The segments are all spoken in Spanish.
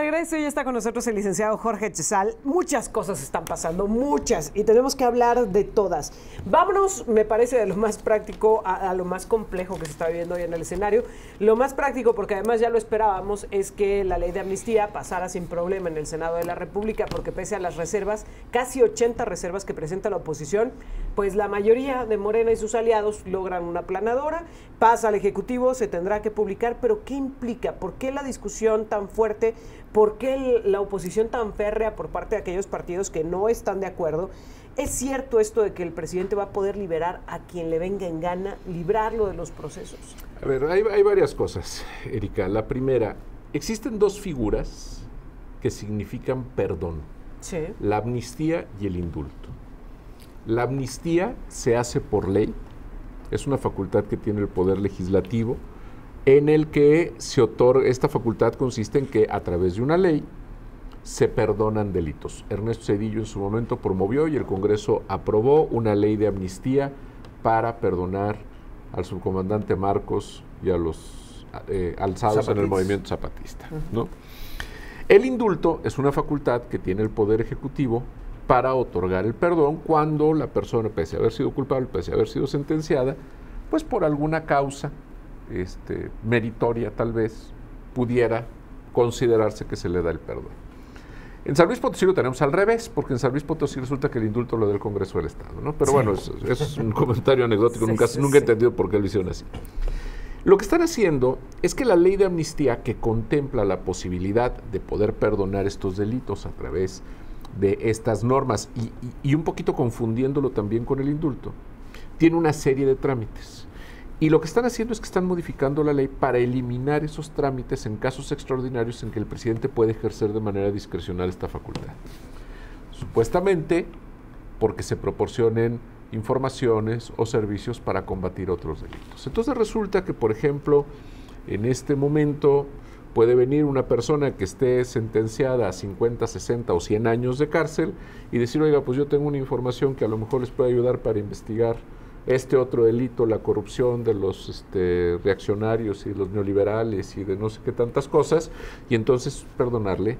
Regreso y está con nosotros el licenciado Jorge Chezal. Muchas cosas están pasando, muchas, y tenemos que hablar de todas. Vámonos, me parece, de lo más práctico a lo más complejo que se está viviendo hoy en el escenario. Lo más práctico, porque además ya lo esperábamos, es que la ley de amnistía pasara sin problema en el Senado de la República, porque pese a las reservas, casi 80 reservas que presenta la oposición, pues la mayoría de Morena y sus aliados logran una aplanadora, pasa al Ejecutivo, se tendrá que publicar, pero ¿qué implica? ¿Por qué la discusión tan fuerte? ¿Por qué la oposición tan férrea por parte de aquellos partidos que no están de acuerdo? ¿Es cierto esto de que el presidente va a poder liberar a quien le venga en gana, librarlo de los procesos? A ver, hay varias cosas, Erika. La primera, existen dos figuras que significan perdón. Sí. La amnistía y el indulto. La amnistía se hace por ley, es una facultad que tiene el Poder Legislativo, en el que se otorga, esta facultad consiste en que a través de una ley se perdonan delitos. Ernesto Zedillo en su momento promovió y el Congreso aprobó una ley de amnistía para perdonar al subcomandante Marcos y a los alzados en el movimiento zapatista, ¿no? El indulto es una facultad que tiene el Poder Ejecutivo para otorgar el perdón cuando la persona, pese a haber sido culpable, pese a haber sido sentenciada, pues por alguna causa meritoria tal vez, pudiera considerarse que se le da el perdón. En San Luis Potosí lo tenemos al revés, porque en San Luis Potosí resulta que el indulto lo del Congreso del Estado, ¿no? Pero sí, bueno, es un comentario anecdótico, nunca he entendido por qué lo hicieron así. Lo que están haciendo es que la ley de amnistía, que contempla la posibilidad de poder perdonar estos delitos a través de estas normas, y un poquito confundiéndolo también con el indulto, tiene una serie de trámites. Y lo que están haciendo es que están modificando la ley para eliminar esos trámites en casos extraordinarios en que el presidente puede ejercer de manera discrecional esta facultad. Supuestamente porque se proporcionen informaciones o servicios para combatir otros delitos. Entonces resulta que, por ejemplo, en este momento puede venir una persona que esté sentenciada a 50, 60 o 100 años de cárcel y decir, oiga, pues yo tengo una información que a lo mejor les puede ayudar para investigar este otro delito, la corrupción de los reaccionarios y los neoliberales y de no sé qué tantas cosas, y entonces perdonarle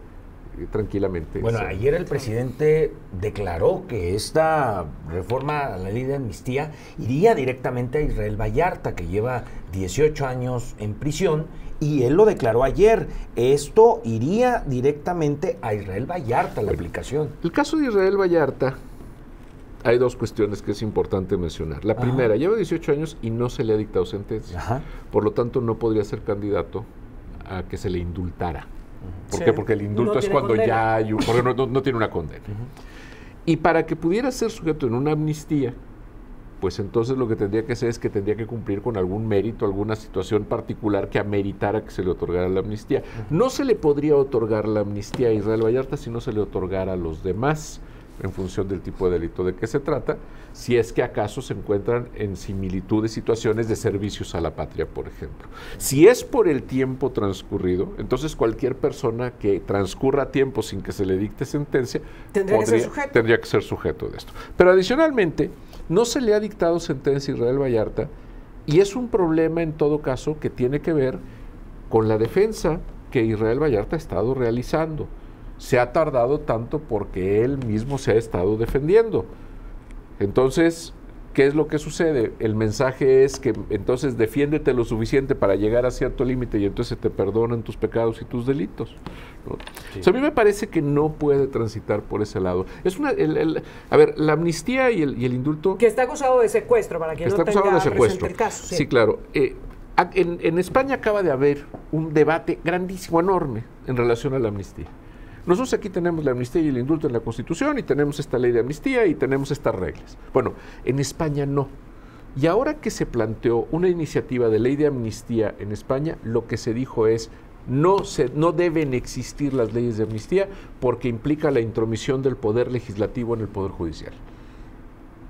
tranquilamente. Bueno, ayer el presidente declaró que esta reforma a la ley de amnistía iría directamente a Israel Vallarta, que lleva 18 años en prisión, y él lo declaró ayer. Esto iría directamente a Israel Vallarta, la aplicación. El caso de Israel Vallarta, hay dos cuestiones que es importante mencionar. La primera, lleva 18 años y no se le ha dictado sentencia. Por lo tanto, no podría ser candidato a que se le indultara. ¿Por qué? Porque el indulto es cuando condena. Ya hay porque no tiene una condena. Y para que pudiera ser sujeto en una amnistía, pues entonces lo que tendría que hacer es que tendría que cumplir con algún mérito, alguna situación particular que ameritara que se le otorgara la amnistía. No se le podría otorgar la amnistía a Israel Vallarta si no se le otorgara a los demás, en función del tipo de delito de que se trata, si es que acaso se encuentran en similitud de situaciones de servicios a la patria, por ejemplo. Si es por el tiempo transcurrido, entonces cualquier persona que transcurra tiempo sin que se le dicte sentencia tendría que ser sujeto de esto. Pero adicionalmente, no se le ha dictado sentencia a Israel Vallarta, y es un problema en todo caso que tiene que ver con la defensa que Israel Vallarta ha estado realizando. Se ha tardado tanto porque él mismo se ha estado defendiendo. Entonces, ¿qué es lo que sucede? El mensaje es que entonces defiéndete lo suficiente para llegar a cierto límite y entonces te perdonan tus pecados y tus delitos, ¿no? Sí. O sea, a mí me parece que no puede transitar por ese lado. Es a ver, la amnistía y el indulto... Que está acusado de secuestro, para quien no tenga presente el caso. Sí, claro. En España acaba de haber un debate grandísimo, enorme, en relación a la amnistía. Nosotros aquí tenemos la amnistía y el indulto en la Constitución y tenemos esta ley de amnistía y tenemos estas reglas. Bueno, en España no. Y ahora que se planteó una iniciativa de ley de amnistía en España, lo que se dijo es no deben existir las leyes de amnistía porque implica la intromisión del Poder Legislativo en el Poder Judicial.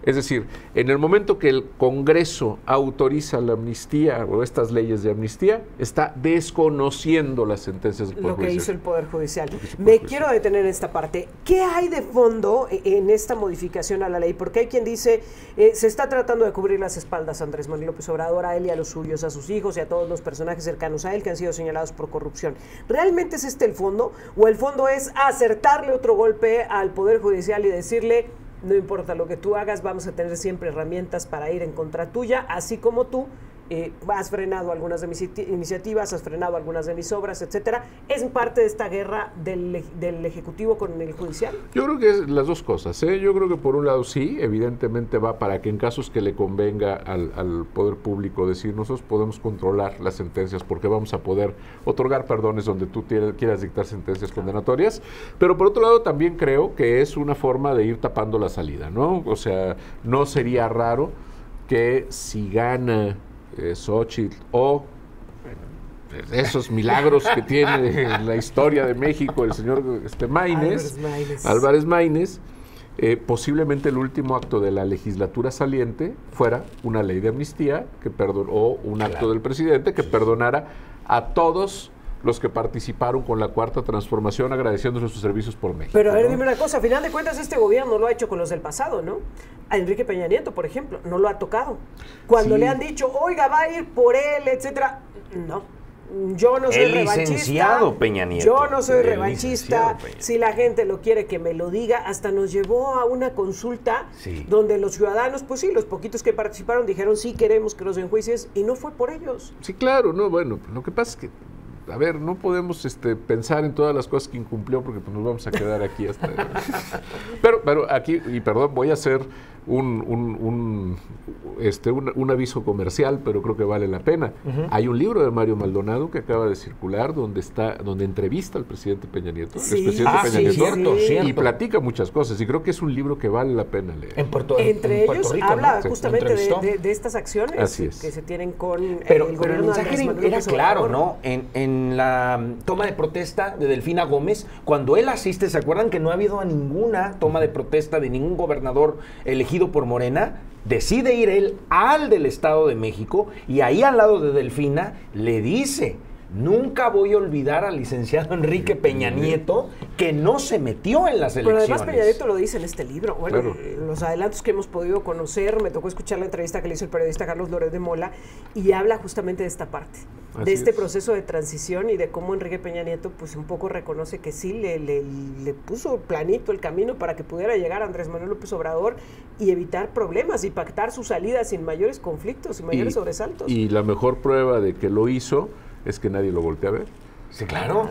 Es decir, en el momento que el Congreso autoriza la amnistía o estas leyes de amnistía, está desconociendo las sentencias del Poder Judicial. Lo que hizo el Poder Judicial. Me quiero detener en esta parte. ¿Qué hay de fondo en esta modificación a la ley? Porque hay quien dice, se está tratando de cubrir las espaldas a Andrés Manuel López Obrador, a él y a los suyos, a sus hijos y a todos los personajes cercanos a él que han sido señalados por corrupción. ¿Realmente es este el fondo? ¿O el fondo es acertarle otro golpe al Poder Judicial y decirle, no importa lo que tú hagas, vamos a tener siempre herramientas para ir en contra tuya, así como tú has frenado algunas de mis iniciativas, has frenado algunas de mis obras, etcétera? ¿Es parte de esta guerra del Ejecutivo con el Judicial? Yo creo que es las dos cosas, ¿eh? Yo creo que por un lado sí, evidentemente va para que en casos que le convenga al Poder Público decir, nosotros podemos controlar las sentencias porque vamos a poder otorgar perdones donde tú quieras dictar sentencias condenatorias, pero por otro lado también creo que es una forma de ir tapando la salida, ¿no? O sea, no sería raro que si gana Xochitl o esos milagros que tiene en la historia de México el señor Álvarez Maínez, posiblemente el último acto de la legislatura saliente fuera una ley de amnistía o un acto del presidente que perdonara a todos los que participaron con la Cuarta Transformación, agradeciéndose sus servicios por México. Pero a ver, dime una cosa, a final de cuentas este gobierno lo ha hecho con los del pasado, ¿no? A Enrique Peña Nieto, por ejemplo, no lo ha tocado. Cuando le han dicho, oiga, va a ir por él, etcétera, no. Yo no soy revanchista. Peña Nieto. Yo no soy revanchista. Si la gente lo quiere, que me lo diga. Hasta nos llevó a una consulta donde los ciudadanos, pues sí, los poquitos que participaron dijeron, sí queremos que los enjuicies, y no fue por ellos. Sí, claro, no, bueno, lo que pasa es que a ver, no podemos pensar en todas las cosas que incumplió porque pues, nos vamos a quedar aquí hasta... pero aquí, y perdón, voy a hacer un aviso comercial, pero creo que vale la pena. Hay un libro de Mario Maldonado que acaba de circular donde entrevista al presidente Peña Nieto, y platica muchas cosas, y creo que es un libro que vale la pena leer. Entre ellos Rico, habla ¿no? justamente de estas acciones que se tienen con el gobierno. Pero el mensaje era claro, ¿no? En la toma de protesta de Delfina Gómez, cuando él asiste, ¿se acuerdan que no ha habido ninguna toma de protesta de ningún gobernador elegido por Morena? Decide ir él al del Estado de México y ahí al lado de Delfina le dice: nunca voy a olvidar al licenciado Enrique Peña Nieto, que no se metió en las elecciones. Pero además Peña Nieto lo dice en este libro. Bueno, claro. Los adelantos que hemos podido conocer, me tocó escuchar la entrevista que le hizo el periodista Carlos Loret de Mola, y habla justamente de esta parte, de este proceso de transición y de cómo Enrique Peña Nieto pues un poco reconoce que sí le puso planito el camino para que pudiera llegar a Andrés Manuel López Obrador y evitar problemas y pactar su salida sin mayores conflictos y mayores sobresaltos. Y la mejor prueba de que lo hizo es que nadie lo voltea a ver. Sí, claro.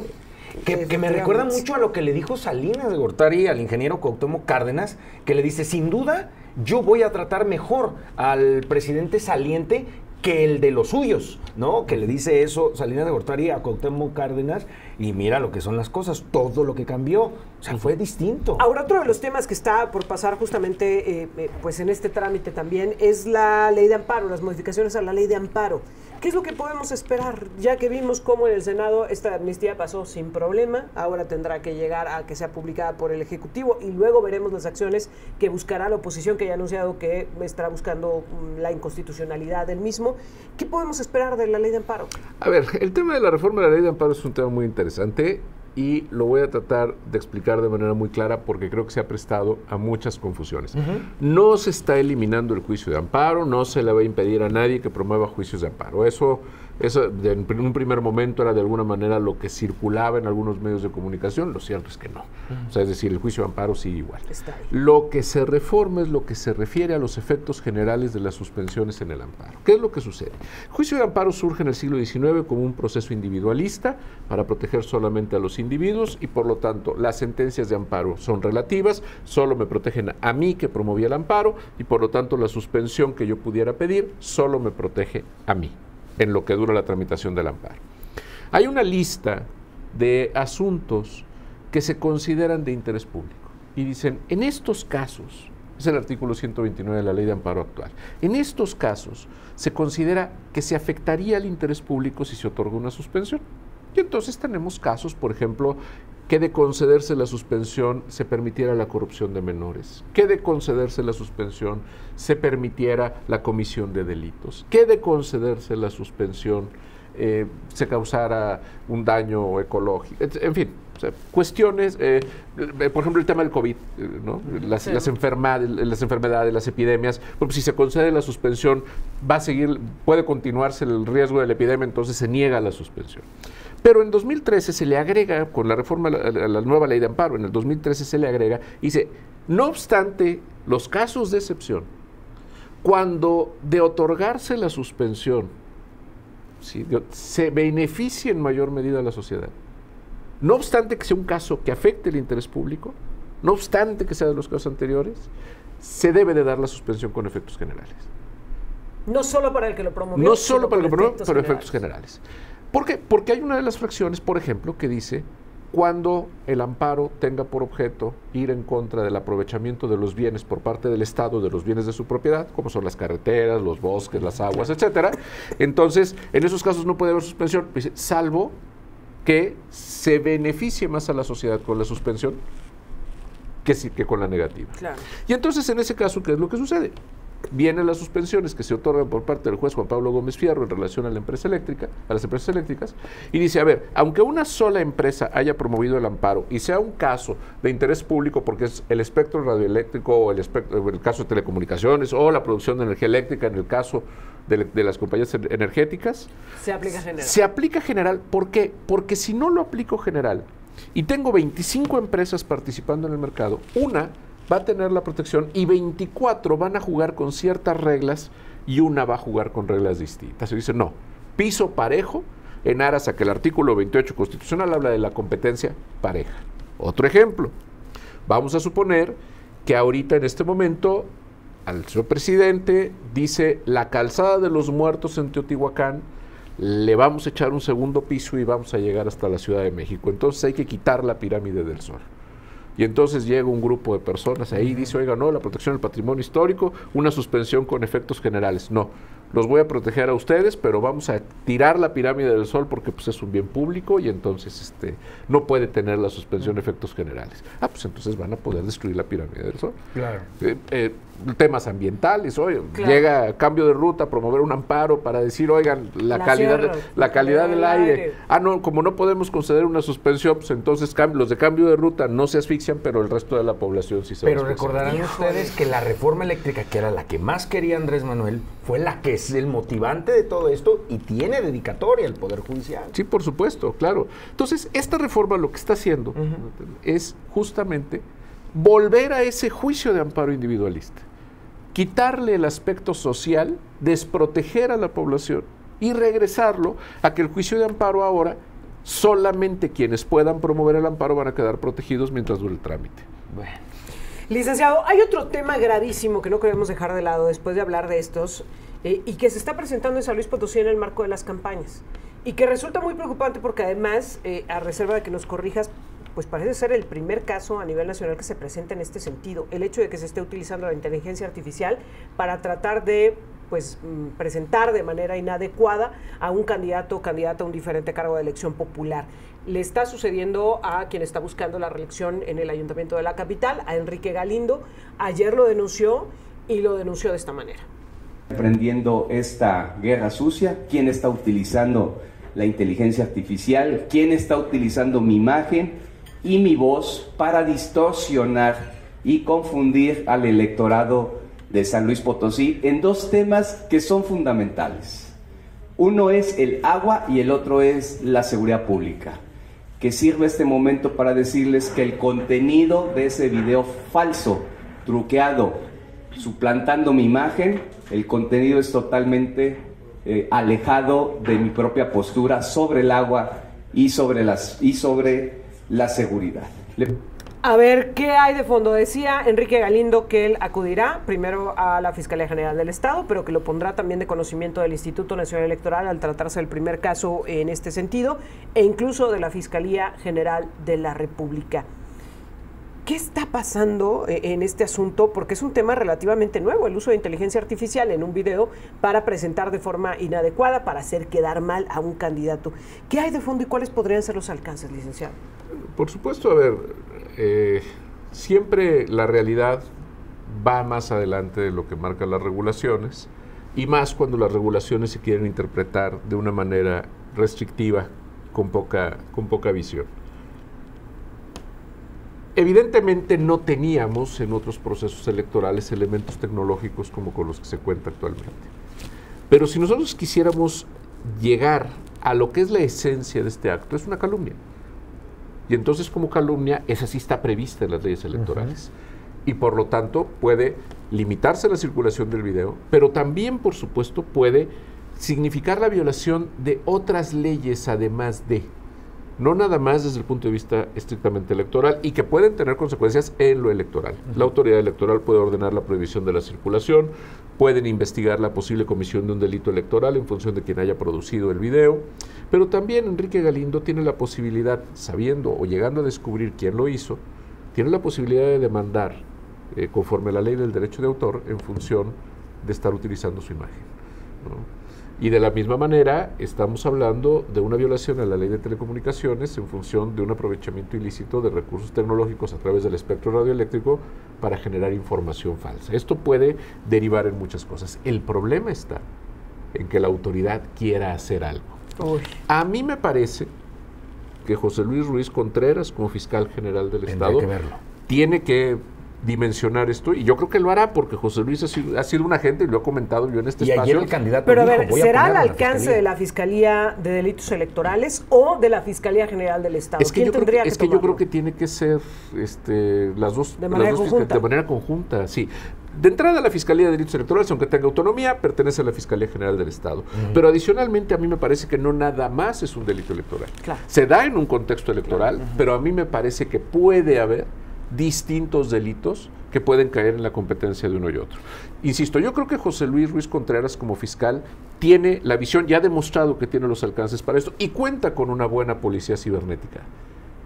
Que me recuerda mucho a lo que le dijo Salinas de Gortari al ingeniero Cuauhtémoc Cárdenas, que le dice, sin duda, yo voy a tratar mejor al presidente saliente que el de los suyos, ¿no? Que le dice eso Salinas de Gortari a Cuauhtémoc Cárdenas, y mira lo que son las cosas, todo lo que cambió, o sea, fue distinto. Ahora, otro de los temas que está por pasar justamente pues en este trámite también es la ley de amparo, las modificaciones a la ley de amparo. ¿Qué es lo que podemos esperar? Ya que vimos cómo en el Senado esta amnistía pasó sin problema, ahora tendrá que llegar a que sea publicada por el Ejecutivo y luego veremos las acciones que buscará la oposición, que ya ha anunciado que estará buscando la inconstitucionalidad del mismo. ¿Qué podemos esperar de la ley de amparo? A ver, el tema de la reforma de la ley de amparo es un tema muy interesante y lo voy a tratar de explicar de manera muy clara porque creo que se ha prestado a muchas confusiones. No se está eliminando el juicio de amparo, no se le va a impedir a nadie que promueva juicios de amparo. Eso en un primer momento era de alguna manera lo que circulaba en algunos medios de comunicación, lo cierto es que no. O sea, es decir, el juicio de amparo sigue igual. Lo que se reforma es lo que se refiere a los efectos generales de las suspensiones en el amparo. ¿Qué es lo que sucede? El juicio de amparo surge en el siglo XIX como un proceso individualista para proteger solamente a los individuos y por lo tanto las sentencias de amparo son relativas, solo me protegen a mí que promovía el amparo y por lo tanto la suspensión que yo pudiera pedir solo me protege a mí en lo que dura la tramitación del amparo. Hay una lista de asuntos que se consideran de interés público y dicen, en estos casos, es el artículo 129 de la ley de amparo actual, en estos casos se considera que se afectaría al interés público si se otorga una suspensión. Y entonces tenemos casos, por ejemplo, que de concederse la suspensión se permitiera la corrupción de menores, que de concederse la suspensión se permitiera la comisión de delitos, que de concederse la suspensión se causara un daño ecológico, en fin, o sea, cuestiones, por ejemplo, el tema del COVID, ¿no? Las enfermedades, las epidemias, porque si se concede la suspensión, va a seguir, puede continuarse el riesgo de la epidemia, entonces se niega la suspensión. Pero en 2013 se le agrega, con la reforma a la nueva ley de amparo, en el 2013 se le agrega, dice, no obstante los casos de excepción, cuando de otorgarse la suspensión, ¿sí?, se beneficie en mayor medida a la sociedad, no obstante que sea un caso que afecte el interés público, no obstante que sea de los casos anteriores, se debe de dar la suspensión con efectos generales. No solo para el que lo promovió, no solo para el que lo promovió, pero generales. efectos generales. ¿Por qué? Porque hay una de las fracciones, por ejemplo, que dice cuando el amparo tenga por objeto ir en contra del aprovechamiento de los bienes por parte del Estado, de los bienes de su propiedad, como son las carreteras, los bosques, las aguas, etcétera. Entonces, en esos casos no puede haber suspensión, salvo que se beneficie más a la sociedad con la suspensión que con la negativa. Claro. Y entonces, en ese caso, ¿qué es lo que sucede? Vienen las suspensiones que se otorgan por parte del juez Juan Pablo Gómez Fierro en relación a la empresa eléctrica, a las empresas eléctricas, y dice, a ver, aunque una sola empresa haya promovido el amparo y sea un caso de interés público porque es el espectro radioeléctrico o el caso de telecomunicaciones o la producción de energía eléctrica en el caso de las compañías energéticas, se aplica general. Se aplica general. ¿Por qué? Porque si no lo aplico general y tengo 25 empresas participando en el mercado, una va a tener la protección y 24 van a jugar con ciertas reglas y una va a jugar con reglas distintas. Se dice, no, piso parejo en aras a que el artículo 28 constitucional habla de la competencia pareja. Otro ejemplo, vamos a suponer que ahorita en este momento al señor presidente dice la calzada de los muertos en Teotihuacán le vamos a echar un segundo piso y vamos a llegar hasta la Ciudad de México. Entonces hay que quitar la pirámide del Sol. Y entonces llega un grupo de personas ahí y dice, oiga, no, la protección del patrimonio histórico, una suspensión con efectos generales. No, los voy a proteger a ustedes, pero vamos a tirar la pirámide del Sol porque pues, es un bien público y entonces no puede tener la suspensión de efectos generales. Ah, pues entonces van a poder destruir la pirámide del Sol. Claro. Temas ambientales, oye, Claro. Llega a cambio de ruta, promover un amparo para decir, oigan, la calidad del aire. Ah, no, como no podemos conceder una suspensión, pues entonces los de cambio de ruta no se asfixian, pero el resto de la población sí se Pero va a asfixiar. recordarán ustedes que la reforma eléctrica, que era la que más quería Andrés Manuel, fue la que es el motivante de todo esto y tiene dedicatoria al Poder Judicial. Sí, por supuesto, claro. Entonces, esta reforma lo que está haciendo es justamente volver a ese juicio de amparo individualista, quitarle el aspecto social, desproteger a la población y regresarlo a que el juicio de amparo ahora solamente quienes puedan promover el amparo van a quedar protegidos mientras dure el trámite. Bueno. Licenciado, hay otro tema gravísimo que no queremos dejar de lado después de hablar de estos y que se está presentando en San Luis Potosí en el marco de las campañas y que resulta muy preocupante porque además, a reserva de que nos corrijas, pues parece ser el primer caso a nivel nacional que se presenta en este sentido. El hecho de que se esté utilizando la inteligencia artificial para tratar de presentar de manera inadecuada a un candidato o candidata a un diferente cargo de elección popular. Le está sucediendo a quien está buscando la reelección en el Ayuntamiento de la capital, a Enrique Galindo. Ayer lo denunció y lo denunció de esta manera. Emprendiendo esta guerra sucia, ¿quién está utilizando la inteligencia artificial? ¿Quién está utilizando mi imagen y mi voz para distorsionar y confundir al electorado de San Luis Potosí en dos temas que son fundamentales? Uno es el agua y el otro es la seguridad pública. Que sirve este momento para decirles que el contenido de ese video falso, truqueado, suplantando mi imagen, el contenido es totalmente alejado de mi propia postura sobre el agua y sobre la seguridad. A ver, ¿qué hay de fondo? Decía Enrique Galindo que él acudirá primero a la Fiscalía General del Estado, pero que lo pondrá también de conocimiento del Instituto Nacional Electoral al tratarse del primer caso en este sentido, e incluso de la Fiscalía General de la República. ¿Qué está pasando en este asunto? Porque es un tema relativamente nuevo, el uso de inteligencia artificial en un video para presentar de forma inadecuada, para hacer quedar mal a un candidato. ¿Qué hay de fondo y cuáles podrían ser los alcances, licenciado? Por supuesto, a ver, siempre la realidad va más adelante de lo que marcan las regulaciones, y más cuando las regulaciones se quieren interpretar de una manera restrictiva, con poca visión. Evidentemente no teníamos en otros procesos electorales elementos tecnológicos como con los que se cuenta actualmente. Pero si nosotros quisiéramos llegar a lo que es la esencia de este acto, es una calumnia. Y entonces, como calumnia, esa sí está prevista en las leyes electorales. Y por lo tanto puede limitarse la circulación del video, pero también, por supuesto, puede significar la violación de otras leyes además de, no nada más desde el punto de vista estrictamente electoral, y que pueden tener consecuencias en lo electoral. La autoridad electoral puede ordenar la prohibición de la circulación, pueden investigar la posible comisión de un delito electoral en función de quien haya producido el video, pero también Enrique Galindo tiene la posibilidad, sabiendo o llegando a descubrir quién lo hizo, tiene la posibilidad de demandar conforme a la ley del derecho de autor en función de estar utilizando su imagen, ¿no? Y de la misma manera estamos hablando de una violación a la ley de telecomunicaciones en función de un aprovechamiento ilícito de recursos tecnológicos a través del espectro radioeléctrico para generar información falsa. Esto puede derivar en muchas cosas. El problema está en que la autoridad quiera hacer algo. A mí me parece que José Luis Ruiz Contreras, como fiscal general del Estado, tiene que dimensionar esto, y yo creo que lo hará porque José Luis ha sido un agente, y lo he comentado yo en este espacio. Ayer el candidato pero dijo, a ver, ¿será al alcance de la Fiscalía de Delitos Electorales o de la Fiscalía General del Estado? Es que yo creo que tiene que ser las dos de manera conjunta, sí. De entrada, la Fiscalía de Delitos Electorales, aunque tenga autonomía, pertenece a la Fiscalía General del Estado. Pero adicionalmente, a mí me parece que no nada más es un delito electoral. Claro. Se da en un contexto electoral, pero a mí me parece que puede haber distintos delitos que pueden caer en la competencia de uno y otro. Insisto, yo creo que José Luis Ruiz Contreras, como fiscal, tiene la visión, ya ha demostrado que tiene los alcances para esto, y cuenta con una buena policía cibernética,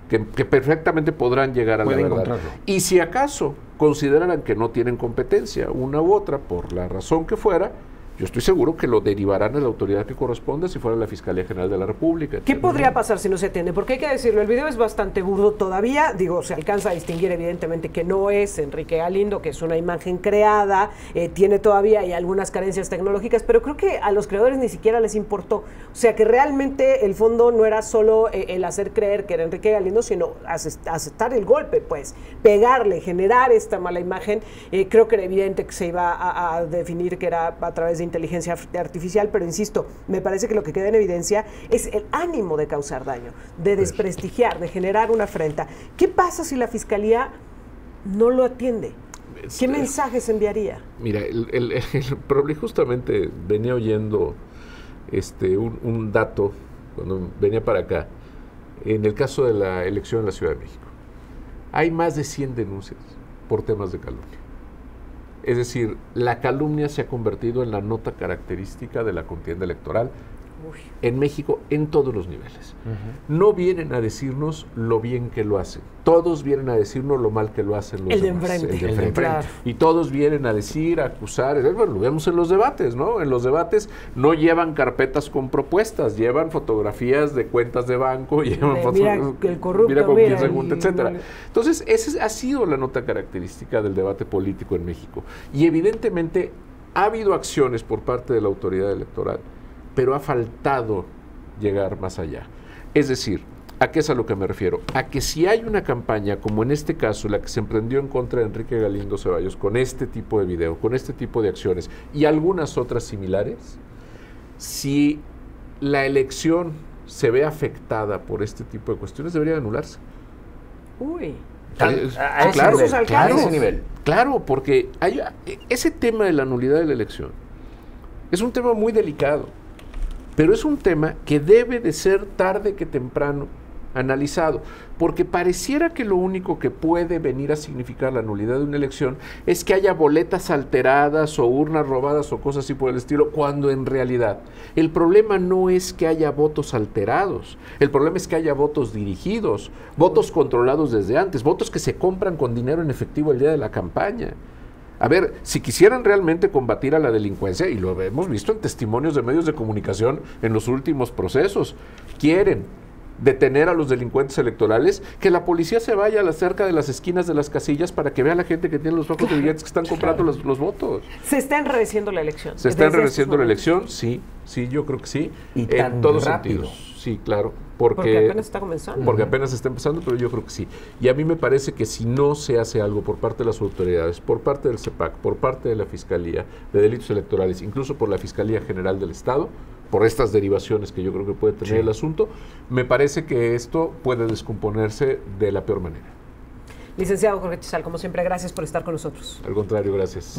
que perfectamente podrán llegar a la verdad. Y si acaso consideraran que no tienen competencia, una u otra, por la razón que fuera, yo estoy seguro que lo derivarán a la autoridad que corresponde, si fuera la Fiscalía General de la República. ¿Qué podría pasar si no se atiende? Porque hay que decirlo, el video es bastante burdo todavía. Digo, se alcanza a distinguir evidentemente que no es Enrique Galindo, que es una imagen creada, tiene todavía hay algunas carencias tecnológicas, pero creo que a los creadores ni siquiera les importó. O sea, que realmente el fondo no era solo el hacer creer que era Enrique Galindo, sino aceptar el golpe, pues, pegarle, generar esta mala imagen. Creo que era evidente que se iba a definir que era a través de inteligencia artificial, pero insisto, me parece que lo que queda en evidencia es el ánimo de causar daño, de desprestigiar, de generar una afrenta. ¿Qué pasa si la Fiscalía no lo atiende? ¿Qué mensajes enviaría? Mira, el problema, justamente venía oyendo un dato cuando venía para acá, en el caso de la elección en la Ciudad de México. Hay más de 100 denuncias por temas de calumnia. Es decir, la calumnia se ha convertido en la nota característica de la contienda electoral en México en todos los niveles. No vienen a decirnos lo bien que lo hacen. Todos vienen a decirnos lo mal que lo hacen los demás. El de enfrente. Claro. Y todos vienen a decir, a acusar. Bueno, lo vemos en los debates, ¿no? En los debates no llevan carpetas con propuestas, llevan fotografías de cuentas de banco, llevan mira el corrupto, mira con quién se junta, etcétera. Entonces, esa ha sido la nota característica del debate político en México. Y evidentemente ha habido acciones por parte de la autoridad electoral, pero ha faltado llegar más allá. Es decir, ¿a qué es a lo que me refiero? A que si hay una campaña, como en este caso, la que se emprendió en contra de Enrique Galindo Ceballos, con este tipo de video, con este tipo de acciones y algunas otras similares, si la elección se ve afectada por este tipo de cuestiones, debería anularse. Claro, porque ese tema de la nulidad de la elección es un tema muy delicado. Pero es un tema que debe de ser tarde que temprano analizado, porque pareciera que lo único que puede venir a significar la nulidad de una elección es que haya boletas alteradas o urnas robadas o cosas así por el estilo, cuando en realidad el problema no es que haya votos alterados, el problema es que haya votos dirigidos, votos controlados desde antes, votos que se compran con dinero en efectivo el día de la campaña. A ver, si quisieran realmente combatir a la delincuencia, y lo hemos visto en testimonios de medios de comunicación en los últimos procesos, quieren detener a los delincuentes electorales, que la policía se vaya a la cerca de las esquinas de las casillas para que vea la gente que tiene los fajos de billetes que están comprando los votos. ¿Se está enrareciendo la elección? ¿Se está enrareciendo la elección? Sí, yo creo que sí. Y en todos rápido. sentidos. Sí, claro. Porque apenas está comenzando. Porque apenas está empezando, pero yo creo que sí. Y a mí me parece que si no se hace algo por parte de las autoridades, por parte del CEPAC, por parte de la Fiscalía de Delitos Electorales, incluso por la Fiscalía General del Estado, por estas derivaciones que yo creo que puede tener el asunto, me parece que esto puede descomponerse de la peor manera. Licenciado Jorge Chezal, como siempre, gracias por estar con nosotros. Al contrario, gracias.